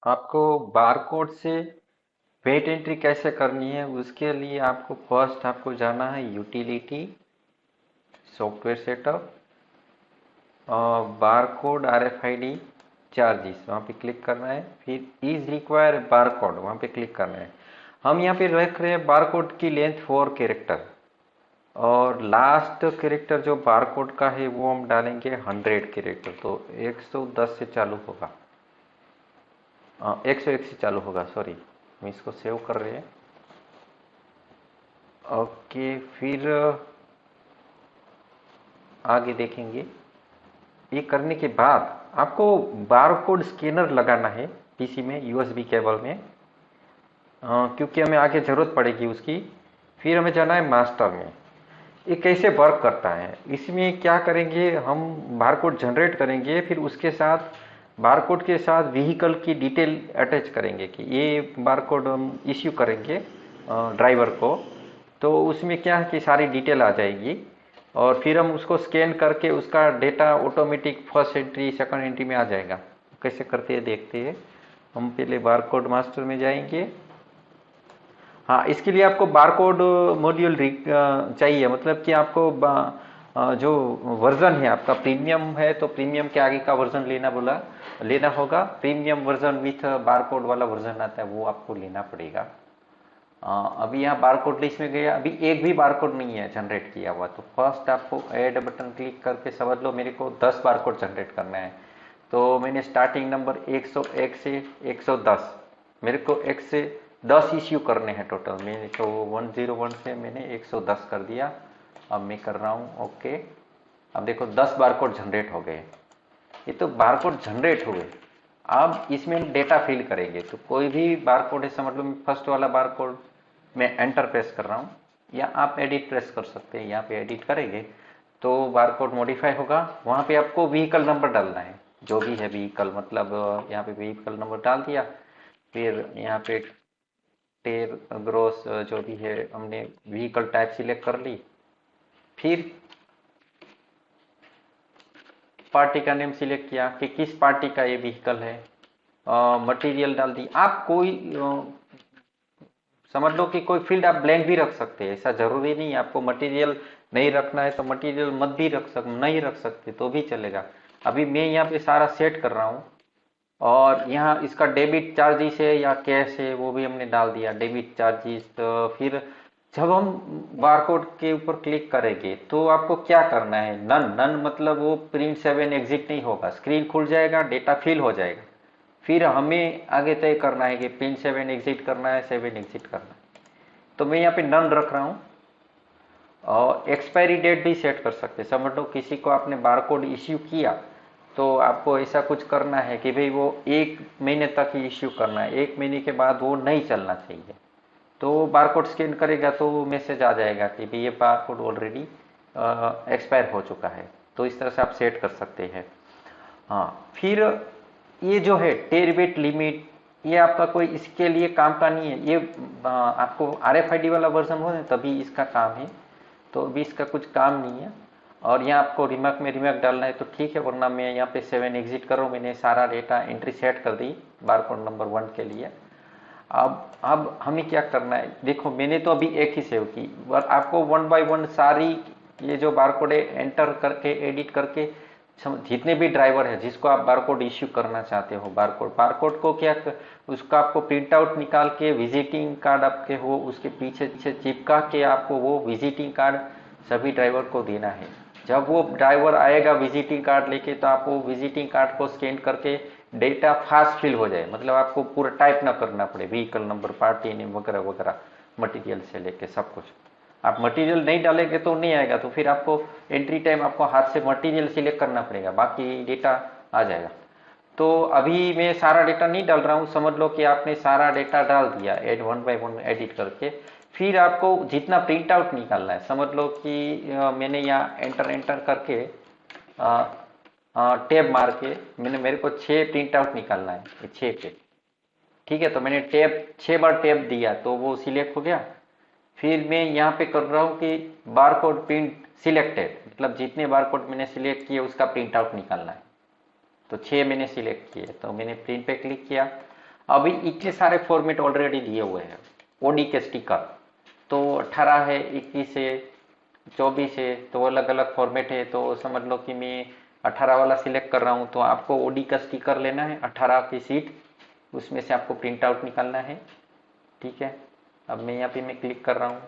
आपको बारकोड से wait entry कैसे करनी है उसके लिए आपको फर्स्ट आपको जाना है यूटिलिटी सॉफ्टवेयर सेटअप और बारकोड आरएफआईडी चार्जेस वहाँ पे क्लिक करना है। फिर इज रिक्वायर बारकोड वहाँ पे क्लिक करना है। हम यहाँ पे रख रहे हैं बारकोड की लेंथ 4 कैरेक्टर और लास्ट कैरेक्टर जो बारकोड का है वो हम डालेंगे 100 कैरेक्टर, तो 110 से चालू होगा। 101 से चालू होगा, सॉरी। हम इसको सेव कर रहे हैं। ओके, फिर आगे देखेंगे। ये करने के बाद आपको बारकोड स्कैनर लगाना है पीसी में यूएसबी केबल में, क्योंकि हमें आगे ज़रूरत पड़ेगी उसकी। फिर हमें जाना है मास्टर में। ये कैसे वर्क करता है, इसमें क्या करेंगे हम, बारकोड जनरेट करेंगे, फिर उसके साथ बारकोड के साथ व्हीकल की डिटेल अटैच करेंगे कि ये बारकोड हम इश्यू करेंगे ड्राइवर को। तो उसमें क्या है कि सारी डिटेल आ जाएगी और फिर हम उसको स्कैन करके उसका data automatic first entry second entry में आ जाएगा। कैसे करते हैं देखते हैं। हम पहले बारकोड मास्टर में जाएंगे। हाँ, इसके लिए आपको बारकोड मॉड्यूल चाहिए, मतलब कि आपको जो वर्जन है आपका प्रीमियम है तो प्रीमियम के आगे का वर्जन लेना होगा। प्रीमियम वर्जन विथ बारकोड वाला वर्जन आता है वो आपको लेना पड़ेगा। अभी यहाँ बारकोड लिस्ट में गया, अभी एक भी बारकोड नहीं है जनरेट किया हुआ, तो फर्स्ट आपको ऐड बटन क्लिक करके समझ लो मेरे को 10 बारकोड जनरेट करना है। तो मैंने स्टार्टिंग नंबर 101 से 110, मेरे को 1 से 10 इश्यू करने हैं टोटल। मैंने तो 101 से मैंने 110 कर दिया। अब मैं कर रहा हूँ ओके। अब देखो 10 बारकोड जनरेट हो गए। ये तो बारकोड जनरेट हुए। अब इसमें डेटा फिल करेंगे, तो कोई भी बारकोड है समझ लो मैं फर्स्ट वाला बारकोड मैं एंटर प्रेस कर रहा हूँ, या आप एडिट प्रेस कर सकते हैं। यहाँ पे एडिट करेंगे तो बारकोड मॉडिफाई होगा। वहाँ पे आपको व्हीकल नंबर डालना है, जो भी है व्हीकल, मतलब यहाँ पे व्हीकल नंबर डाल दिया। फिर यहाँ पे टेर ग्रोस जो भी है हमने व्हीकल टाइप सिलेक्ट कर ली। फिर पार्टी का नेम सिलेक्ट किया कि किस पार्टी का ये व्हीकल है। मटेरियल डाल दी। आप कोई समझ लो कि कोई फील्ड आप ब्लैंक भी रख सकते हैं, ऐसा जरूरी नहीं है आपको मटेरियल नहीं रखना है तो मटेरियल मत भी नहीं रख सकते तो भी चलेगा। अभी मैं यहाँ पे सारा सेट कर रहा हूँ और यहाँ इसका डेबिट चार्जेस है या कैश है वो भी हमने डाल दिया, डेबिट चार्जेस। तो फिर जब हम बारकोड के ऊपर क्लिक करेंगे तो आपको क्या करना है, नन नन मतलब वो प्रिंट 7 एग्जिट नहीं होगा, स्क्रीन खुल जाएगा, डेटा फिल हो जाएगा। फिर हमें आगे तय करना है कि पिन 7 एग्जिट करना है 7 एग्जिट करना है। तो मैं यहाँ पे नन रख रहा हूँ। और एक्सपायरी डेट भी सेट कर सकते हैं। समझ लो किसी को आपने बारकोड इश्यू किया तो आपको ऐसा कुछ करना है कि भाई वो 1 महीने तक ही इश्यू करना है, 1 महीने के बाद वो नहीं चलना चाहिए। तो बारकोड स्कैन करेगा तो वो मैसेज आ जाएगा कि भाई ये बारकोड ऑलरेडी एक्सपायर हो चुका है। तो इस तरह से आप सेट कर सकते हैं। हाँ, फिर ये जो है टेरबिट लिमिट, ये आपका कोई इसके लिए काम का नहीं है। ये आपको आरएफआईडी वाला वर्जन हो तभी इसका काम है, तो अभी इसका कुछ काम नहीं है। और यहाँ आपको रिमार्क में रिमार्क डालना है तो ठीक है, वरना मैं यहाँ पे 7 एग्जिट कर रहा हूँ। मैंने सारा डेटा एंट्री सेट कर दी बारकोड नंबर 1 के लिए। अब हमें क्या करना है, देखो मैंने तो अभी एक ही सेव की, और आपको 1 बाय 1 सारी ये जो बारकोड है एंटर करके एडिट करके जितने भी ड्राइवर है जिसको आप बारकोड इश्यू करना चाहते हो, बारकोड बारकोड को क्या उसका आपको प्रिंट आउट निकाल के विजिटिंग कार्ड आपके हो उसके पीछे पीछे चिपका के आपको वो विजिटिंग कार्ड सभी ड्राइवर को देना है। जब वो ड्राइवर आएगा विजिटिंग कार्ड लेके तो आप वो विजिटिंग कार्ड को स्कैन करके डेटा फास्ट फिल हो जाए, मतलब आपको पूरा टाइप ना करना पड़े, व्हीकल नंबर पार्टी नेम वगैरह वगैरह मटेरियल से लेके सब कुछ। आप मटेरियल नहीं डालेंगे तो नहीं आएगा, तो फिर आपको एंट्री टाइम आपको हाथ से मटेरियल सिलेक्ट करना पड़ेगा, बाकी डेटा आ जाएगा। तो अभी मैं सारा डेटा नहीं डाल रहा हूँ, समझ लो कि आपने सारा डेटा डाल दिया एड 1 बाय 1 एडिट करके। फिर आपको जितना प्रिंट आउट निकालना है, समझ लो कि मैंने यहाँ एंटर एंटर करके टैब मार के मेरे को 6 प्रिंट आउट निकालना है, 6 पे। ठीक है, तो मैंने टैब 6 बार टैब दिया तो वो सिलेक्ट हो गया। फिर मैं यहाँ पे कर रहा हूँ कि बारकोड प्रिंट सिलेक्टेड, मतलब जितने बारकोड मैंने सिलेक्ट किए उसका प्रिंट आउट निकालना है। तो 6 मैंने सिलेक्ट किए तो मैंने प्रिंट पे क्लिक किया। अभी इतने सारे फॉर्मेट ऑलरेडी दिए हुए हैं ओडी के स्टिकर, तो 18 है, 21 है, 24 है, तो अलग अलग फॉर्मेट है। तो समझ लो कि मैं 18 वाला सिलेक्ट कर रहा हूँ, तो आपको ओडी का स्टिकर लेना है 18 की सीट, उसमें से आपको प्रिंट आउट निकालना है। ठीक है, अब मैं यहाँ पे मैं क्लिक कर रहा हूँ,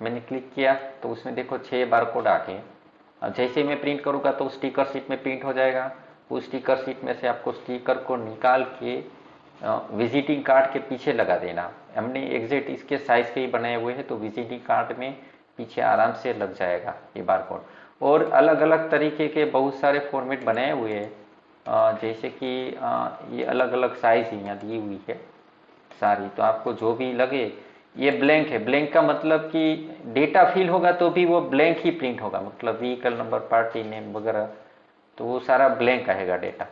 मैंने क्लिक किया तो उसमें देखो 6 बार कोड आ गए। अब जैसे ही मैं प्रिंट करूँगा तो स्टिकर शीट में प्रिंट हो जाएगा। उस स्टिकर शीट में से आपको स्टिकर को निकाल के विजिटिंग कार्ड के पीछे लगा देना। हमने एग्जैक्ट इसके साइज के ही बनाए हुए हैं, तो विजिटिंग कार्ड में पीछे आराम से लग जाएगा ये बार कोड। और अलग अलग तरीके के बहुत सारे फॉर्मेट बनाए हुए हैं, जैसे कि ये अलग अलग साइज यहाँ दी हुई है सारी, तो आपको जो भी लगे। ये ब्लैंक है, ब्लैंक का मतलब कि डेटा फिल होगा तो भी वो ब्लैंक ही प्रिंट होगा, मतलब व्हीकल नंबर, पार्टी नेम वगैरह, तो वो सारा ब्लैंक आएगा डेटा।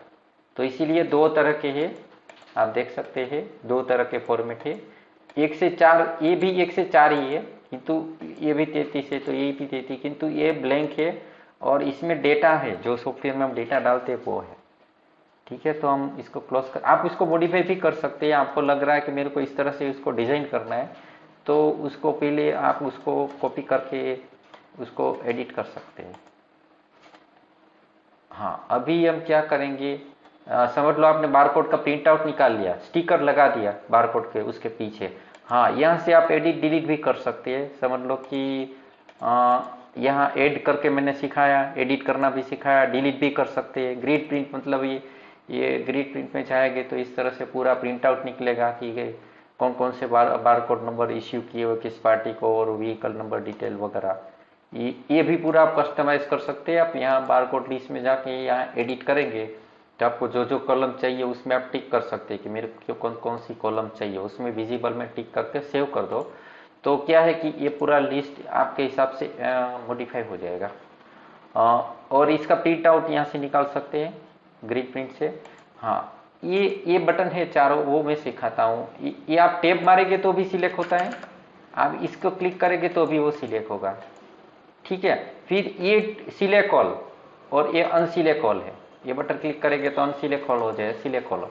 तो इसीलिए दो तरह के हैं, आप देख सकते हैं दो तरह के फॉर्मेट है। 1 से 4, ये भी 1 से 4 ही है, किंतु ये भी 33 है, तो ये भी 33, किंतु ये ब्लैंक है और इसमें डेटा है, जो सॉफ्टवेयर में हम डेटा डालते हैं वो है। ठीक है, तो हम इसको क्लोज कर, आप इसको मॉडिफाई भी कर सकते हैं। आपको लग रहा है कि मेरे को इस तरह से इसको डिजाइन करना है, तो उसको पहले आप उसको कॉपी करके उसको एडिट कर सकते हैं। हाँ, अभी हम क्या करेंगे, समझ लो आपने बारकोड का प्रिंट आउट निकाल लिया, स्टिकर लगा दिया बारकोड के उसके पीछे। हाँ, यहाँ से आप एडिट डिलीट भी कर सकते हैं। समझ लो कि यहाँ ऐड करके मैंने सिखाया, एडिट करना भी सिखाया, डिलीट भी कर सकते हैं। ग्रिड प्रिंट मतलब ये ग्रिड प्रिंट में चाहेंगे तो इस तरह से पूरा प्रिंट आउट निकलेगा कि कौन कौन से बारकोड नंबर इश्यू किए हुए किस पार्टी को, और व्हीकल नंबर डिटेल वगैरह। ये भी पूरा आप कस्टमाइज कर सकते हैं। आप यहाँ बारकोड लिस्ट में जाके यहाँ एडिट करेंगे तो आपको जो जो कॉलम चाहिए उसमें आप टिक कर सकते हैं कि मेरे को कौन कौन सी कॉलम चाहिए, उसमें विजिबल में टिक करके सेव कर दो, तो क्या है कि ये पूरा लिस्ट आपके हिसाब से मॉडिफाई हो जाएगा। और इसका प्रिंट आउट यहाँ से निकाल सकते हैं ग्रिड प्रिंट से। हाँ, ये बटन है चारों, वो मैं सिखाता हूँ। ये आप टैब मारेंगे तो भी सिलेक्ट होता है, आप इसको क्लिक करेंगे तो भी वो सिलेक्ट होगा। ठीक है, फिर ये सिलेक्ट ऑल और ये अनसिलेक्ट ऑल है, ये बटन क्लिक करेंगे तो अनसिलेक्ट ऑल हो जाए, सिलेक्ट ऑल।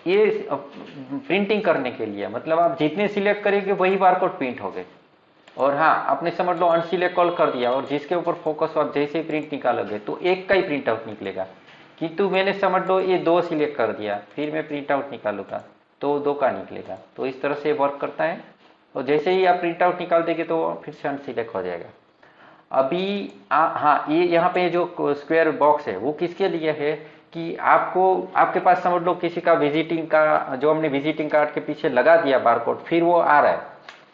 ये प्रिंटिंग करने के लिए, मतलब आप जितने सिलेक्ट करेंगे वही बारकोड प्रिंट हो गए। और हाँ, आपने समझ लो अनसिलेक्ट ऑल कर दिया और जिसके ऊपर फोकस हो आप जैसे ही प्रिंट निकालोगे तो एक का ही प्रिंट आउट निकलेगा, किंतु मैंने समझ लो ये 2 सिलेक्ट कर दिया, फिर मैं प्रिंट आउट निकालूंगा तो 2 का निकलेगा। तो इस तरह से वर्क करता है, और जैसे ही आप प्रिंट आउट निकाल देंगे तो फिर से अनसिलेक्ट हो जाएगा। अभी हाँ, ये यहाँ पे जो स्क्वायर बॉक्स है वो किसके लिए है कि आपको, आपके पास समझ लो किसी का विजिटिंग का, जो हमने विजिटिंग कार्ड के पीछे लगा दिया बारकोड, फिर वो आ रहा है,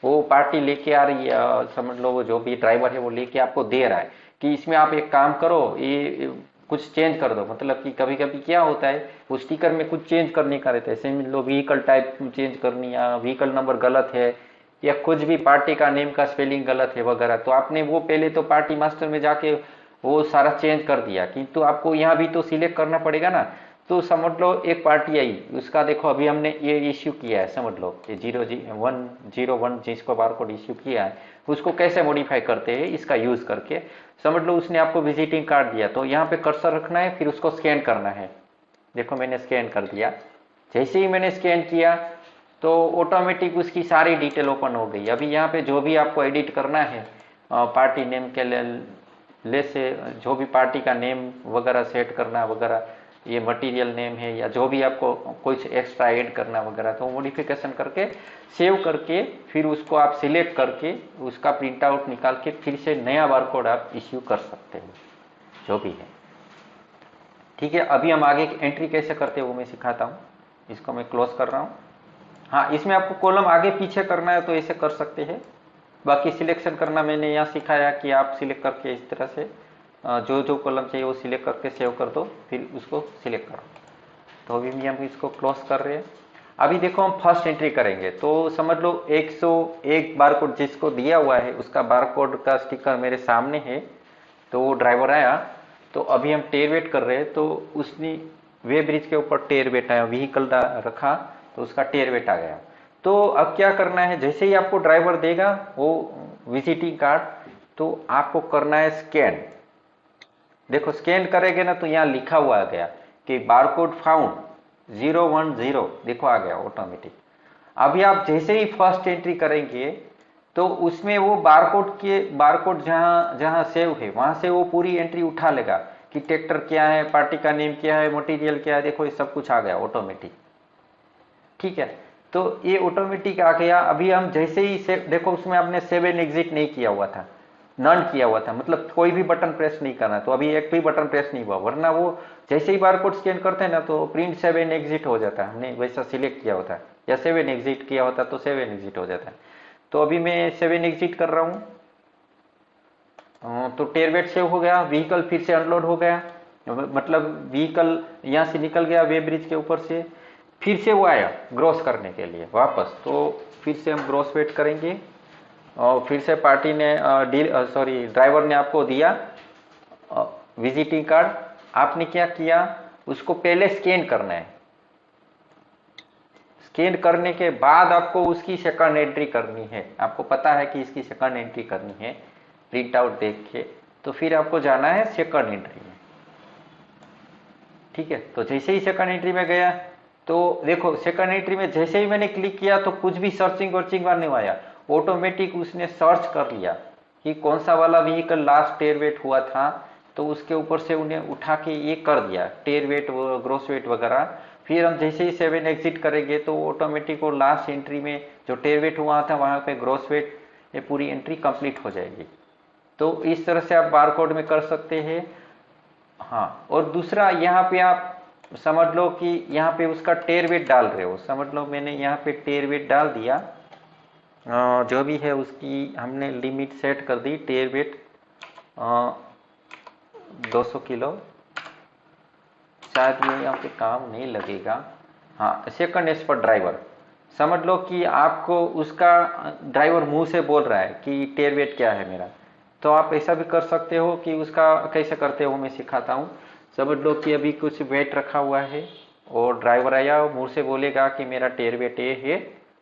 वो पार्टी लेके आ रही है, समझ लो वो जो भी ड्राइवर है वो लेके आपको दे रहा है कि इसमें आप एक काम करो, ये कुछ चेंज कर दो। मतलब कि कभी कभी क्या होता है, वो स्टिकर में कुछ चेंज करने का रहता है, समझ लो व्हीकल टाइप चेंज करनी, या व्हीकल नंबर गलत है, या कुछ भी पार्टी का नेम का स्पेलिंग गलत है वगैरह, तो आपने वो पहले तो पार्टी मास्टर में जाके वो सारा चेंज कर दिया, किंतु आपको यहाँ भी तो सिलेक्ट करना पड़ेगा ना। तो समझ लो एक पार्टी आई, उसका देखो अभी हमने ये इश्यू किया है, समझ लो ये 001 जिसको बारकोड इश्यू किया है, उसको कैसे मॉडिफाई करते हैं इसका यूज करके। समझ लो उसने आपको विजिटिंग कार्ड दिया, तो यहाँ पे कर्सर रखना है, फिर उसको स्कैन करना है। देखो मैंने स्कैन कर दिया, जैसे ही मैंने स्कैन किया तो ऑटोमेटिक उसकी सारी डिटेल ओपन हो गई। अभी यहाँ पे जो भी आपको एडिट करना है, पार्टी नेम के ले से जो भी पार्टी का नेम वगैरह सेट करना वगैरह, ये मटेरियल नेम है या जो भी आपको कुछ एक्स्ट्रा ऐड करना वगैरह, तो मॉडिफिकेशन करके सेव करके फिर उसको आप सिलेक्ट करके उसका प्रिंट आउट निकाल के फिर से नया बारकोड आप इश्यू कर सकते हो, जो भी है। ठीक है, अभी हम आगे एंट्री कैसे करते हैं वो मैं सिखाता हूँ। इसको मैं क्लोज कर रहा हूँ। हाँ, इसमें आपको कॉलम आगे पीछे करना है तो ऐसे कर सकते हैं। बाकी सिलेक्शन करना मैंने यहाँ सिखाया कि आप सिलेक्ट करके इस तरह से जो जो कॉलम चाहिए वो सिलेक्ट करके सेव कर दो, फिर उसको सिलेक्ट करो। तो अभी हम इसको क्लोज कर रहे हैं। अभी देखो हम फर्स्ट एंट्री करेंगे, तो समझ लो 101 बारकोड जिसको दिया हुआ है उसका बारकोड का स्टिकर मेरे सामने है। तो वो ड्राइवर आया, तो अभी हम टेर वेट कर रहे हैं, तो उसने वे ब्रिज के ऊपर टेर वेट आया, व्हीकल रखा तो उसका टेर वेट आ गया। तो अब क्या करना है, जैसे ही आपको ड्राइवर देगा वो विजिटिंग कार्ड, तो आपको करना है स्कैन। देखो स्कैन करेंगे ना तो यहाँ लिखा हुआ आ गया कि बारकोड फाउंड, 010 देखो आ गया ऑटोमेटिक। अभी आप जैसे ही फर्स्ट एंट्री करेंगे तो उसमें वो बारकोड जहां जहां सेव है वहां से वो पूरी एंट्री उठा लेगा कि ट्रैक्टर क्या है, पार्टी का नेम क्या है, मटेरियल क्या है, देखो ये सब कुछ आ गया ऑटोमेटिक। ठीक है, तो ये ऑटोमेटिक आ गया। अभी हम जैसे ही सेव, देखो उसमें आपने सेव एंड एग्जिट नहीं किया हुआ था, नन किया हुआ था, मतलब कोई भी बटन प्रेस नहीं करना, तो अभी एक भी बटन प्रेस नहीं हुआ, वरना वो जैसे ही बारकोड स्कैन करते हैं ना तो प्रिंट सेव एंड एग्जिट हो जाता है, हमने वैसा सिलेक्ट किया होता है या सेव एंड एग्जिट किया होता तो सेव एंड एग्जिट हो जाता है। तो अभी मैं सेव एंड एग्जिट कर रहा हूँ, तो टेरवेट सेव हो गया, व्हीकल फिर से अनलोड हो गया, मतलब व्हीकल यहाँ से निकल गया वे ब्रिज के ऊपर से, फिर से वो आया ग्रॉस करने के लिए वापस, तो फिर से हम ग्रॉस वेट करेंगे। और फिर से पार्टी ने सॉरी ड्राइवर ने आपको दिया विजिटिंग कार्ड, आपने क्या किया, उसको पहले स्कैन करना है, स्कैन करने के बाद आपको उसकी सेकंड एंट्री करनी है, आपको पता है कि इसकी सेकंड एंट्री करनी है प्रिंट आउट देख के, तो फिर आपको जाना है सेकंड एंट्री में। ठीक है, तो जैसे ही सेकंड एंट्री में गया तो देखो सेकंड एंट्री में जैसे ही मैंने क्लिक किया तो कुछ भी सर्चिंग वर्चिंग वाला नहीं आया, ऑटोमेटिक उसने सर्च कर लिया कि कौन सा वाला व्हीकल लास्ट टेयर वेट हुआ था, तो उसके ऊपर से उन्हें उठा के ये कर दिया टेयर वेट ग्रोस वेट वगैरह। फिर हम जैसे ही 7 एग्जिट करेंगे तो ऑटोमेटिक वो लास्ट एंट्री में जो टेयर वेट हुआ था वहां पे ग्रोस वेट ये पूरी एंट्री कंप्लीट हो जाएगी। तो इस तरह से आप बारकोड में कर सकते हैं। हाँ, और दूसरा यहाँ पे आप समझ लो कि यहाँ पे उसका टेयर वेट डाल रहे हो, समझ लो मैंने यहाँ पे टेयर वेट डाल दिया, जो भी है उसकी हमने लिमिट सेट कर दी, टेयर वेट 200 किलो, शायद ये यहाँ पे काम नहीं लगेगा। हाँ, सेकंड एज पर ड्राइवर, समझ लो कि आपको उसका ड्राइवर मुंह से बोल रहा है कि टेयर वेट क्या है मेरा, तो आप ऐसा भी कर सकते हो कि उसका कैसे करते हो मैं सिखाता हूँ। समझ लो कि अभी कुछ वेट रखा हुआ है और ड्राइवर आया मुंह से बोलेगा कि मेरा टेयर वेट ये है,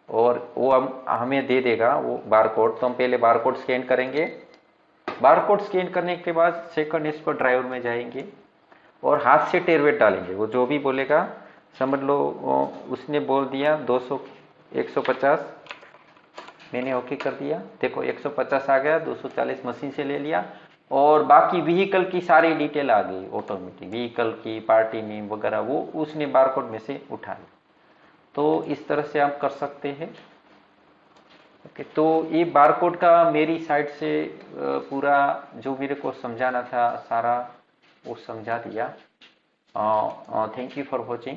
और वो हमें दे देगा वो बारकोड, तो हम पहले बारकोड स्कैन करेंगे, बारकोड स्कैन करने के बाद सेकंड एज पर ड्राइवर में जाएंगे और हाथ से टेयर वेट डालेंगे, वो जो भी बोलेगा। समझ लो उसने बोल दिया 200 150, मैंने ओके कर दिया, देखो 150 आ गया, 240 मशीन से ले लिया, और बाकी व्हीकल की सारी डिटेल आ गई ऑटोमेटिक, व्हीकल की पार्टी नेम वगैरह वो उसने बारकोड में से उठा लिया। तो इस तरह से आप कर सकते हैं। ओके, तो ये बारकोड का मेरी साइड से पूरा जो मेरे को समझाना था सारा वो समझा दिया। Thank you for watching.